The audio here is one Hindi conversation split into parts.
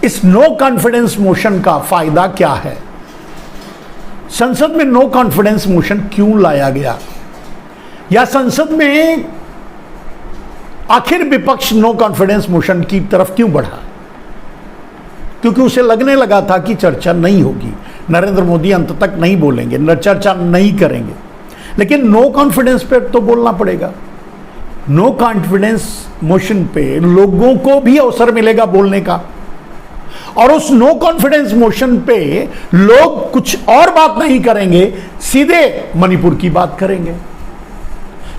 इस नो कॉन्फिडेंस मोशन का फायदा क्या है? संसद में नो कॉन्फिडेंस मोशन क्यों लाया गया, या संसद में आखिर विपक्ष नो कॉन्फिडेंस मोशन की तरफ क्यों बढ़ा? क्योंकि उसे लगने लगा था कि चर्चा नहीं होगी, नरेंद्र मोदी अंत तक नहीं बोलेंगे, चर्चा नहीं करेंगे। लेकिन नो कॉन्फिडेंस पे तो बोलना पड़ेगा। नो कॉन्फिडेंस मोशन पे लोगों को भी अवसर मिलेगा बोलने का, और उस नो कॉन्फिडेंस मोशन पे लोग कुछ और बात नहीं करेंगे, सीधे मणिपुर की बात करेंगे।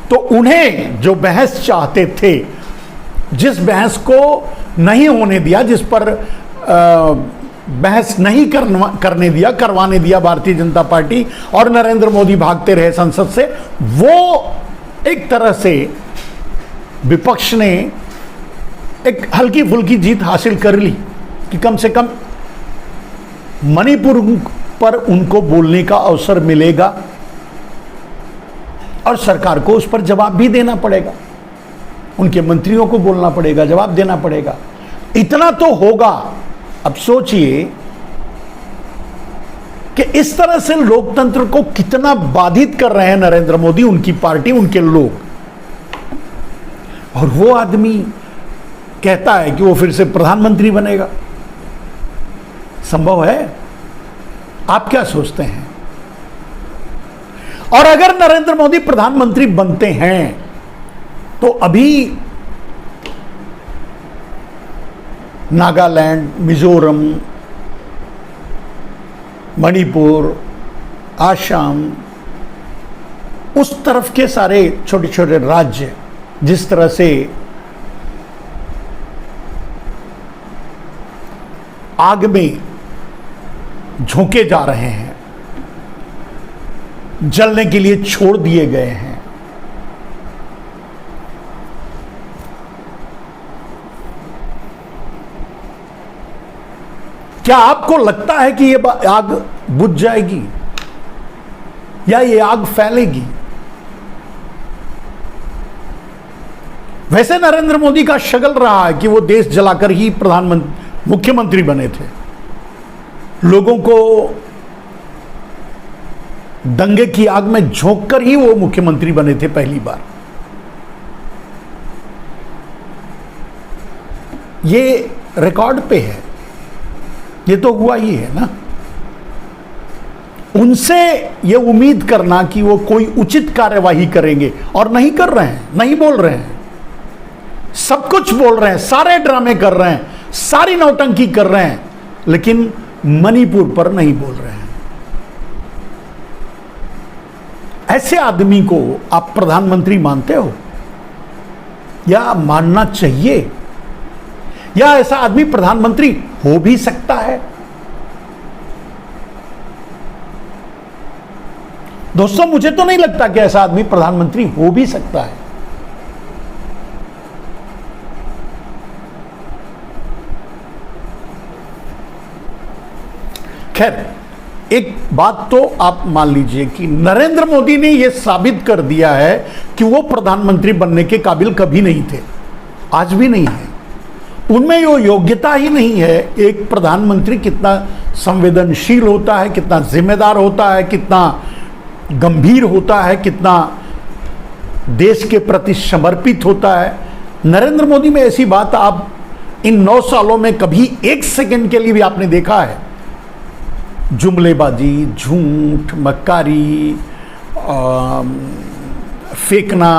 तो उन्हें जो बहस चाहते थे, जिस बहस को नहीं होने दिया, जिस पर बहस नहीं करवाने दिया भारतीय जनता पार्टी और नरेंद्र मोदी भागते रहे संसद से, वो एक तरह से विपक्ष ने एक हल्की फुल्की जीत हासिल कर ली कि कम से कम मणिपुर पर उनको बोलने का अवसर मिलेगा और सरकार को उस पर जवाब भी देना पड़ेगा, उनके मंत्रियों को बोलना पड़ेगा, जवाब देना पड़ेगा। इतना तो होगा। अब सोचिए कि इस तरह से लोकतंत्र को कितना बाधित कर रहे हैं नरेंद्र मोदी, उनकी पार्टी, उनके लोग। और वो आदमी कहता है कि वो फिर से प्रधानमंत्री बनेगा। संभव है? आप क्या सोचते हैं? और अगर नरेंद्र मोदी प्रधानमंत्री बनते हैं तो अभी नागालैंड, मिजोरम, मणिपुर, आसाम, उस तरफ के सारे छोटे छोटे राज्य जिस तरह से आग में झोंके जा रहे हैं, जलने के लिए छोड़ दिए गए हैं, क्या आपको लगता है कि ये आग बुझ जाएगी या ये आग फैलेगी? वैसे नरेंद्र मोदी का शगल रहा है कि वो देश जलाकर ही मुख्यमंत्री बने थे। लोगों को दंगे की आग में झोंककर ही वो मुख्यमंत्री बने थे पहली बार। ये रिकॉर्ड पे है, ये तो हुआ ही है ना। उनसे ये उम्मीद करना कि वो कोई उचित कार्यवाही करेंगे, और नहीं कर रहे हैं, नहीं बोल रहे हैं, सब कुछ बोल रहे हैं, सारे ड्रामे कर रहे हैं, सारी नौटंकी कर रहे हैं, लेकिन मणिपुर पर नहीं बोल रहे हैं। ऐसे आदमी को आप प्रधानमंत्री मानते हो, या मानना चाहिए? या ऐसा आदमी प्रधानमंत्री हो भी सकता है? दोस्तों, मुझे तो नहीं लगता कि ऐसा आदमी प्रधानमंत्री हो भी सकता है। खैर, एक बात तो आप मान लीजिए कि नरेंद्र मोदी ने यह साबित कर दिया है कि वो प्रधानमंत्री बनने के काबिल कभी नहीं थे, आज भी नहीं है। उनमें वो योग्यता ही नहीं है। एक प्रधानमंत्री कितना संवेदनशील होता है, कितना जिम्मेदार होता है, कितना गंभीर होता है, कितना देश के प्रति समर्पित होता है। नरेंद्र मोदी में ऐसी बात आप इन 9 सालों में कभी एक सेकंड के लिए भी आपने देखा है? जुमलेबाजी, झूठ, मक्कारी, फेंकना,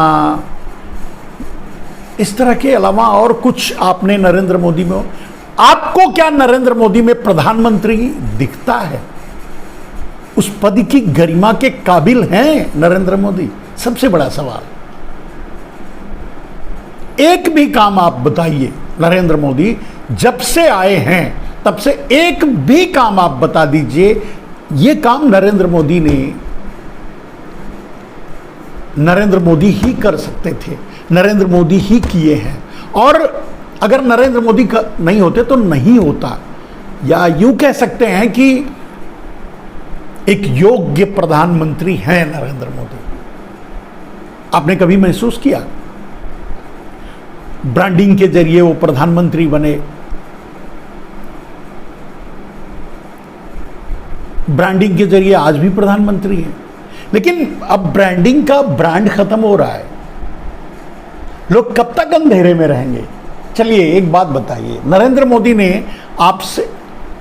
इस तरह के अलावा और कुछ आपने नरेंद्र मोदी में, आपको क्या नरेंद्र मोदी में प्रधानमंत्री दिखता है? उस पद की गरिमा के काबिल हैं नरेंद्र मोदी? सबसे बड़ा सवाल। एक भी काम आप बताइए, नरेंद्र मोदी जब से आए हैं तब से एक भी काम आप बता दीजिए, ये काम नरेंद्र मोदी ही कर सकते थे, नरेंद्र मोदी ही किए हैं। और अगर नरेंद्र मोदी का नहीं होते तो नहीं होता, या यूं कह सकते हैं कि एक योग्य प्रधानमंत्री हैं नरेंद्र मोदी। आपने कभी महसूस किया? ब्रांडिंग के जरिए वो प्रधानमंत्री बने, ब्रांडिंग के जरिए आज भी प्रधानमंत्री हैं। लेकिन अब ब्रांडिंग का ब्रांड खत्म हो रहा है, लोग कब तक अंधेरे में रहेंगे? चलिए एक बात बताइए, नरेंद्र मोदी ने आपसे,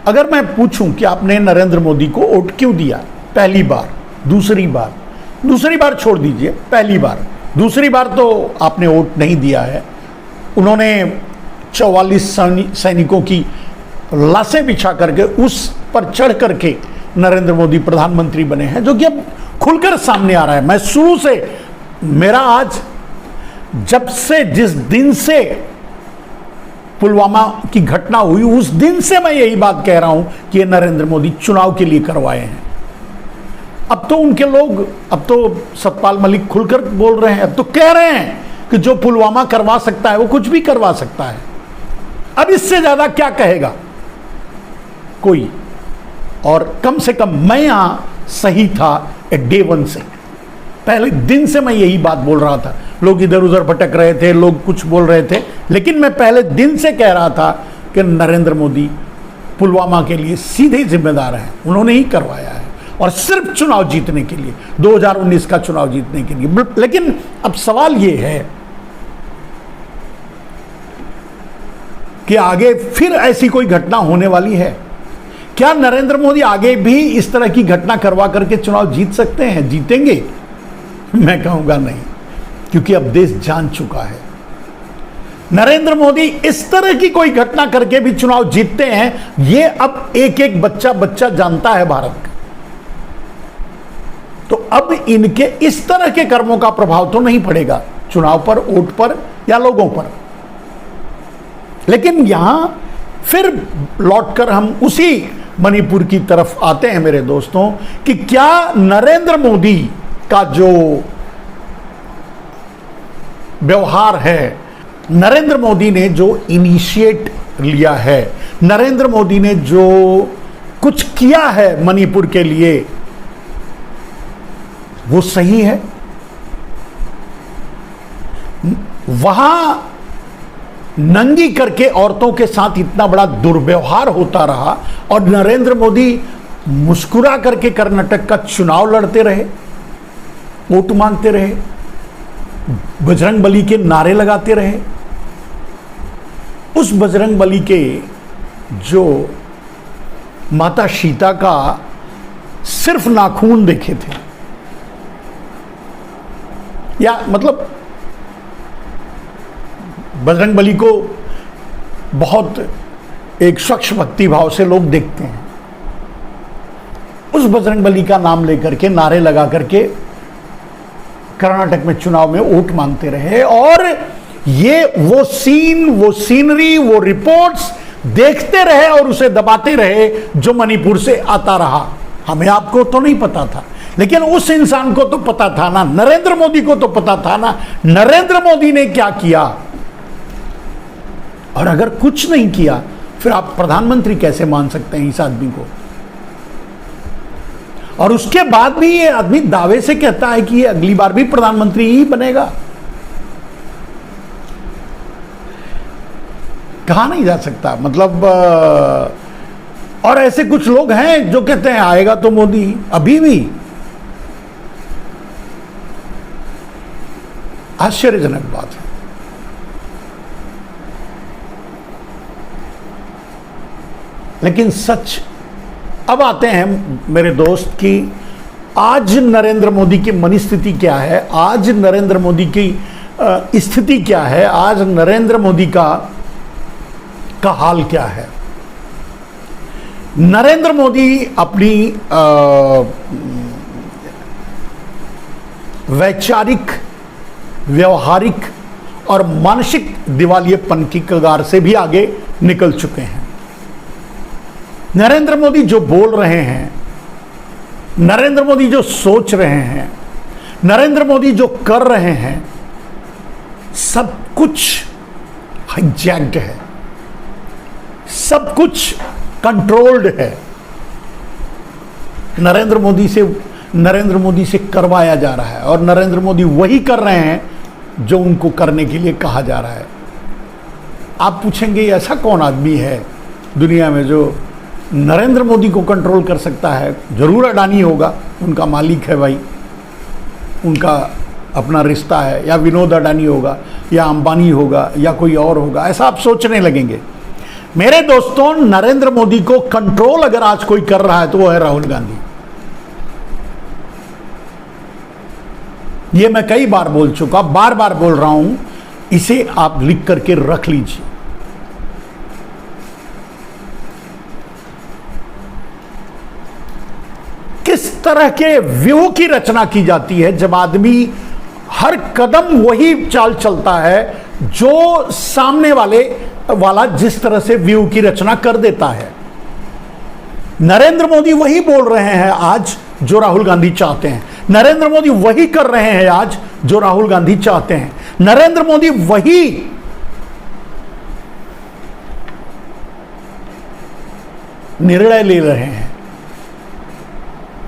अगर मैं पूछूं कि आपने नरेंद्र मोदी को वोट क्यों दिया, पहली बार, दूसरी बार छोड़ दीजिए, पहली बार, दूसरी बार तो आपने वोट नहीं दिया है। उन्होंने 44 सैनिकों की लाशें बिछा करके उस पर चढ़ करके नरेंद्र मोदी प्रधानमंत्री बने हैं, जो कि अब खुलकर सामने आ रहा है। मैं शुरू से, मेरा आज जब से, जिस दिन से पुलवामा की घटना हुई उस दिन से मैं यही बात कह रहा हूं कि ये नरेंद्र मोदी चुनाव के लिए करवाए हैं। अब तो उनके लोग, अब तो सतपाल मलिक खुलकर बोल रहे हैं, अब तो कह रहे हैं कि जो पुलवामा करवा सकता है वो कुछ भी करवा सकता है। अब इससे ज्यादा क्या कहेगा कोई? और कम से कम मैं यहां सही था डे वन से, पहले दिन से मैं यही बात बोल रहा था। लोग इधर उधर भटक रहे थे, लोग कुछ बोल रहे थे, लेकिन मैं पहले दिन से कह रहा था कि नरेंद्र मोदी पुलवामा के लिए सीधे जिम्मेदार हैं, उन्होंने ही करवाया है, और सिर्फ चुनाव जीतने के लिए, 2019 का चुनाव जीतने के लिए। लेकिन अब सवाल ये है कि आगे फिर ऐसी कोई घटना होने वाली है क्या? नरेंद्र मोदी आगे भी इस तरह की घटना करवा करके चुनाव जीत सकते हैं, जीतेंगे? मैं कहूंगा नहीं, क्योंकि अब देश जान चुका है नरेंद्र मोदी इस तरह की कोई घटना करके भी चुनाव जीतते हैं, ये अब एक एक बच्चा जानता है भारत का। तो अब इनके इस तरह के कर्मों का प्रभाव तो नहीं पड़ेगा चुनाव पर, वोट पर या लोगों पर। लेकिन यहां फिर लौटकर हम उसी मणिपुर की तरफ आते हैं मेरे दोस्तों, कि क्या नरेंद्र मोदी का जो व्यवहार है, नरेंद्र मोदी ने जो इनिशिएट लिया है, नरेंद्र मोदी ने जो कुछ किया है मणिपुर के लिए, वो सही है? वहां नंगी करके औरतों के साथ इतना बड़ा दुर्व्यवहार होता रहा और नरेंद्र मोदी मुस्कुरा करके कर्नाटक का चुनाव लड़ते रहे, वोट मांगते रहे, बजरंगबली के नारे लगाते रहे। उस बजरंगबली के जो माता सीता का सिर्फ नाखून देखे थे, या मतलब बजरंगबली को बहुत एक स्वच्छ भक्ति भाव से लोग देखते हैं, उस बजरंगबली का नाम लेकर के, नारे लगा करके कर्नाटक में चुनाव में वोट मांगते रहे। और ये वो सीन, वो सीनरी, वो रिपोर्ट्स देखते रहे और उसे दबाते रहे जो मणिपुर से आता रहा। हमें आपको तो नहीं पता था, लेकिन उस इंसान को तो पता था ना, नरेंद्र मोदी को तो पता था ना, नरेंद्र मोदी ने क्या किया। और अगर कुछ नहीं किया, फिर आप प्रधानमंत्री कैसे मान सकते हैं इस आदमी को? और उसके बाद भी ये आदमी दावे से कहता है कि ये अगली बार भी प्रधानमंत्री ही बनेगा। कहा नहीं जा सकता, मतलब और ऐसे कुछ लोग हैं जो कहते हैं आएगा तो मोदी, अभी भी। आश्चर्यजनक बात है। लेकिन सच, अब आते हैं मेरे दोस्त कि आज नरेंद्र मोदी की मनस्थिति क्या है, आज नरेंद्र मोदी की स्थिति क्या है, आज नरेंद्र मोदी का हाल क्या है। नरेंद्र मोदी अपनी वैचारिक, व्यवहारिक और मानसिक दिवालियेपन की कगार से भी आगे निकल चुके हैं। नरेंद्र मोदी जो बोल रहे हैं, नरेंद्र मोदी जो सोच रहे हैं, नरेंद्र मोदी जो कर रहे हैं, सब कुछ हाईजैक्ड है, सब कुछ कंट्रोल्ड है। नरेंद्र मोदी से करवाया जा रहा है और नरेंद्र मोदी वही कर रहे हैं जो उनको करने के लिए कहा जा रहा है। आप पूछेंगे ऐसा कौन आदमी है दुनिया में जो नरेंद्र मोदी को कंट्रोल कर सकता है, जरूर अडानी होगा, उनका मालिक है भाई, उनका अपना रिश्ता है, या विनोद अडानी होगा, या अंबानी होगा, या कोई और होगा, ऐसा आप सोचने लगेंगे। मेरे दोस्तों, नरेंद्र मोदी को कंट्रोल अगर आज कोई कर रहा है तो वो है राहुल गांधी। ये मैं कई बार बोल चुका, बार बार बोल रहा हूं, इसे आप लिख करके रख लीजिए। किस तरह के व्यूह की रचना की जाती है जब आदमी हर कदम वही चाल चलता है जो सामने वाला जिस तरह से व्यू की रचना कर देता है। नरेंद्र मोदी वही बोल रहे हैं आज जो राहुल गांधी चाहते हैं। नरेंद्र मोदी वही कर रहे हैं आज जो राहुल गांधी चाहते हैं। नरेंद्र मोदी वही निर्णय ले रहे हैं।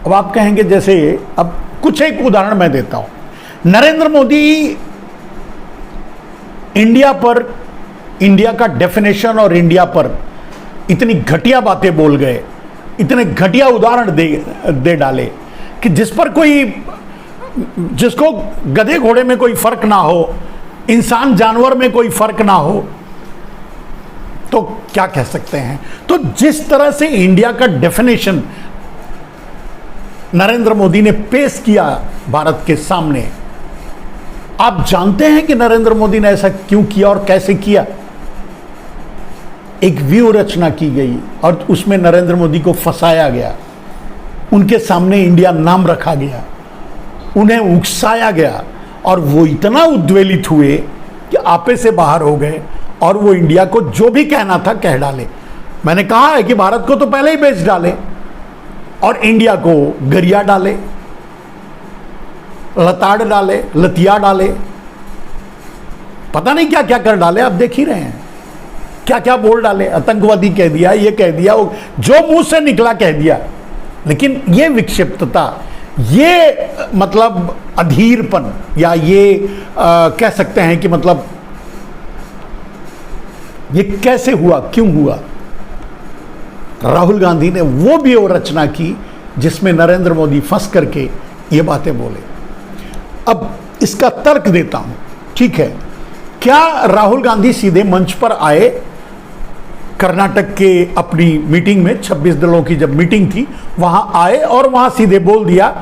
अब आप कहेंगे, जैसे अब कुछ एक उदाहरण मैं देता हूं। नरेंद्र मोदी इंडिया का डेफिनेशन और इंडिया पर इतनी घटिया बातें बोल गए, इतने घटिया उदाहरण दे डाले कि जिसको गधे घोड़े में कोई फर्क ना हो, इंसान जानवर में कोई फर्क ना हो, तो क्या कह सकते हैं। तो जिस तरह से इंडिया का डेफिनेशन नरेंद्र मोदी ने पेश किया भारत के सामने, आप जानते हैं कि नरेंद्र मोदी ने ऐसा क्यों किया और कैसे किया। एक व्यू रचना की गई और उसमें नरेंद्र मोदी को फंसाया गया, उनके सामने इंडिया नाम रखा गया, उन्हें उकसाया गया और वो इतना उद्वेलित हुए कि आपे से बाहर हो गए और वो इंडिया को जो भी कहना था कह डाले। मैंने कहा है कि भारत को तो पहले ही बेच डाले और इंडिया को गरिया डाले, लताड़ डाले, लतिया डाले, पता नहीं क्या क्या कर डाले। आप देख ही रहे हैं क्या क्या बोल डाले। आतंकवादी कह दिया, ये कह दिया, जो मुंह से निकला कह दिया। लेकिन ये विक्षिप्तता, ये मतलब अधीरपन, या ये कह सकते हैं कि मतलब ये कैसे हुआ, क्यों हुआ। राहुल गांधी ने वो भी रचना की जिसमें नरेंद्र मोदी फंस करके ये बातें बोले। अब इसका तर्क देता हूं, ठीक है। क्या राहुल गांधी सीधे मंच पर आए कर्नाटक के अपनी मीटिंग में, 26 दलों की जब मीटिंग थी, वहां आए और वहां सीधे बोल दिया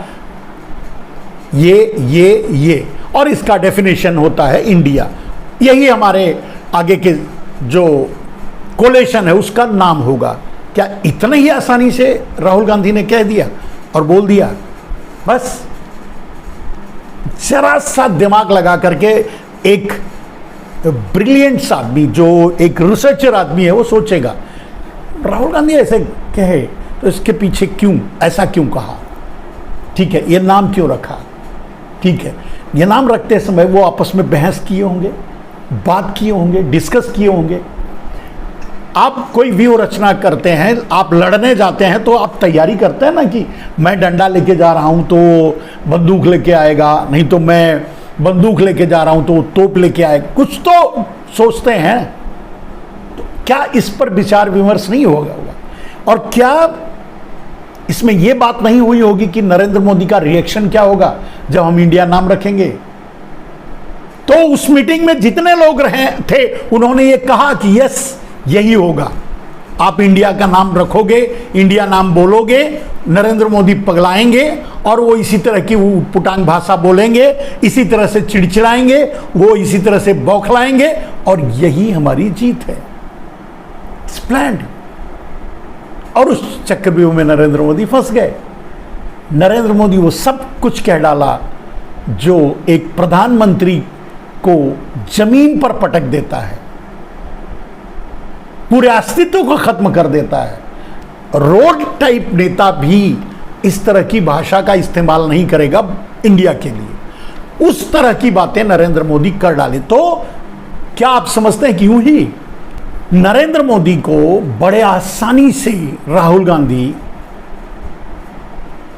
ये और इसका डेफिनेशन होता है इंडिया, यही हमारे आगे के जो कोलेशन है उसका नाम होगा। क्या इतने ही आसानी से राहुल गांधी ने कह दिया और बोल दिया? बस जरा सा दिमाग लगा करके एक ब्रिलियंट आदमी, जो एक रिसर्चर आदमी है, वो सोचेगा राहुल गांधी ऐसे कहे तो इसके पीछे क्यों, ऐसा क्यों कहा, ठीक है, ये नाम क्यों रखा, ठीक है। ये नाम रखते समय वो आपस में बहस किए होंगे, बात किए होंगे, डिस्कस किए होंगे। आप कोई व्यू रचना करते हैं, आप लड़ने जाते हैं तो आप तैयारी करते हैं ना कि मैं डंडा लेके जा रहा हूं तो बंदूक लेके आएगा, नहीं तो मैं बंदूक लेके जा रहा हूं तो तोप लेके आएगा, कुछ तो सोचते हैं। तो क्या इस पर विचार विमर्श नहीं होगा? और क्या इसमें यह बात नहीं हुई होगी कि नरेंद्र मोदी का रिएक्शन क्या होगा जब हम इंडिया नाम रखेंगे? तो उस मीटिंग में जितने लोग रहे थे उन्होंने ये कहा कि यस, यही होगा, आप इंडिया का नाम रखोगे, इंडिया नाम बोलोगे, नरेंद्र मोदी पगलाएंगे और वो इसी तरह की पुटांग भाषा बोलेंगे, इसी तरह से चिड़चिड़ाएंगे, वो इसी तरह से बौखलाएंगे और यही हमारी जीत है। It's planned. और उस चक्रव्यूह में नरेंद्र मोदी फंस गए। नरेंद्र मोदी वो सब कुछ कह डाला जो एक प्रधानमंत्री को जमीन पर पटक देता है, पूरे अस्तित्व को खत्म कर देता है। रोड टाइप नेता भी इस तरह की भाषा का इस्तेमाल नहीं करेगा इंडिया के लिए। उस तरह की बातें नरेंद्र मोदी कर डाले। तो क्या आप समझते हैं कि यूं ही नरेंद्र मोदी को बड़े आसानी से राहुल गांधी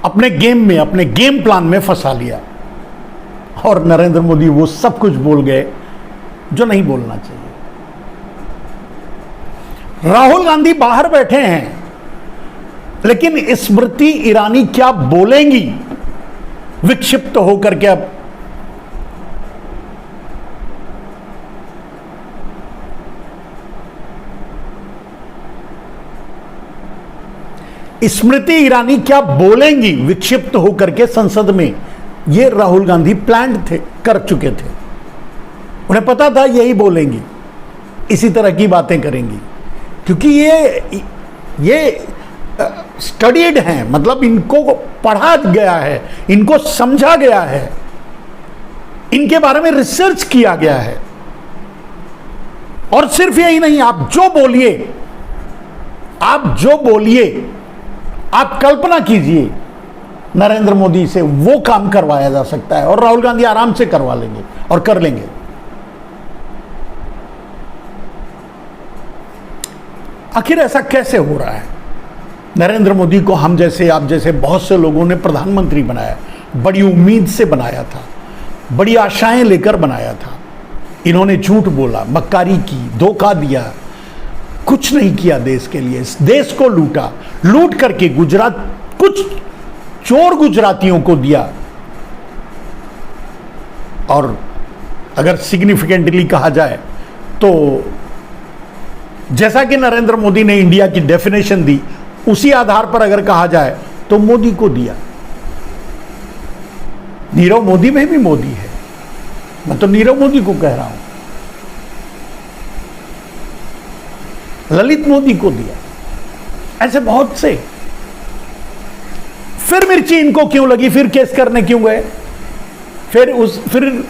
अपने गेम में, अपने गेम प्लान में फंसा लिया और नरेंद्र मोदी वो सब कुछ बोल गए जो नहीं बोलना चाहिए। राहुल गांधी बाहर बैठे हैं लेकिन स्मृति ईरानी क्या बोलेंगी विक्षिप्त होकर के? अब स्मृति ईरानी क्या बोलेंगी विक्षिप्त होकर के संसद में? ये राहुल गांधी प्लान थे, कर चुके थे। उन्हें पता था यही बोलेंगी, इसी तरह की बातें करेंगी, क्योंकि ये स्टडीड हैं, मतलब इनको पढ़ा गया है, इनको समझा गया है, इनके बारे में रिसर्च किया गया है। और सिर्फ यही नहीं, आप जो बोलिए, आप कल्पना कीजिए नरेंद्र मोदी से वो काम करवाया जा सकता है, और राहुल गांधी आराम से करवा लेंगे और कर लेंगे। आखिर ऐसा कैसे हो रहा है? नरेंद्र मोदी को हम जैसे, आप जैसे बहुत से लोगों ने प्रधानमंत्री बनाया, बड़ी उम्मीद से बनाया था, बड़ी आशाएं लेकर बनाया था। इन्होंने झूठ बोला, मक्कारी की, धोखा दिया, कुछ नहीं किया देश के लिए, देश को लूटा, लूट करके गुजरात कुछ चोर गुजरातियों को दिया। और अगर सिग्निफिकेंटली कहा जाए तो जैसा कि नरेंद्र मोदी ने इंडिया की डेफिनेशन दी, उसी आधार पर अगर कहा जाए तो मोदी को दिया। नीरव मोदी में भी मोदी है, मैं तो नीरव मोदी को कह रहा हूं, ललित मोदी को दिया, ऐसे बहुत से। फिर मिर्ची इनको क्यों लगी? फिर केस करने क्यों गए? फिर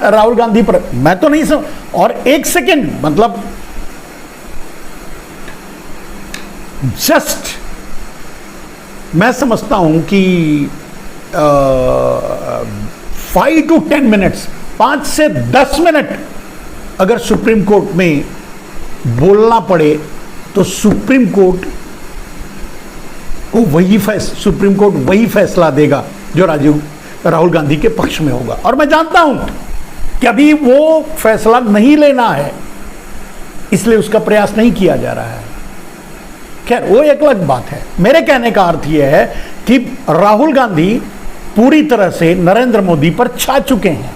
राहुल गांधी पर मैं तो नहीं समझ। और एक सेकेंड, मतलब जस्ट मैं समझता हूं कि 5 to 10 मिनट्स, 5 से 10 मिनट अगर सुप्रीम कोर्ट में बोलना पड़े तो सुप्रीम कोर्ट वही फैसला देगा जो राहुल गांधी के पक्ष में होगा। और मैं जानता हूं कि अभी वो फैसला नहीं लेना है, इसलिए उसका प्रयास नहीं किया जा रहा है। खैर, वो एक अलग बात है। मेरे कहने का अर्थ यह है कि राहुल गांधी पूरी तरह से नरेंद्र मोदी पर छा चुके हैं।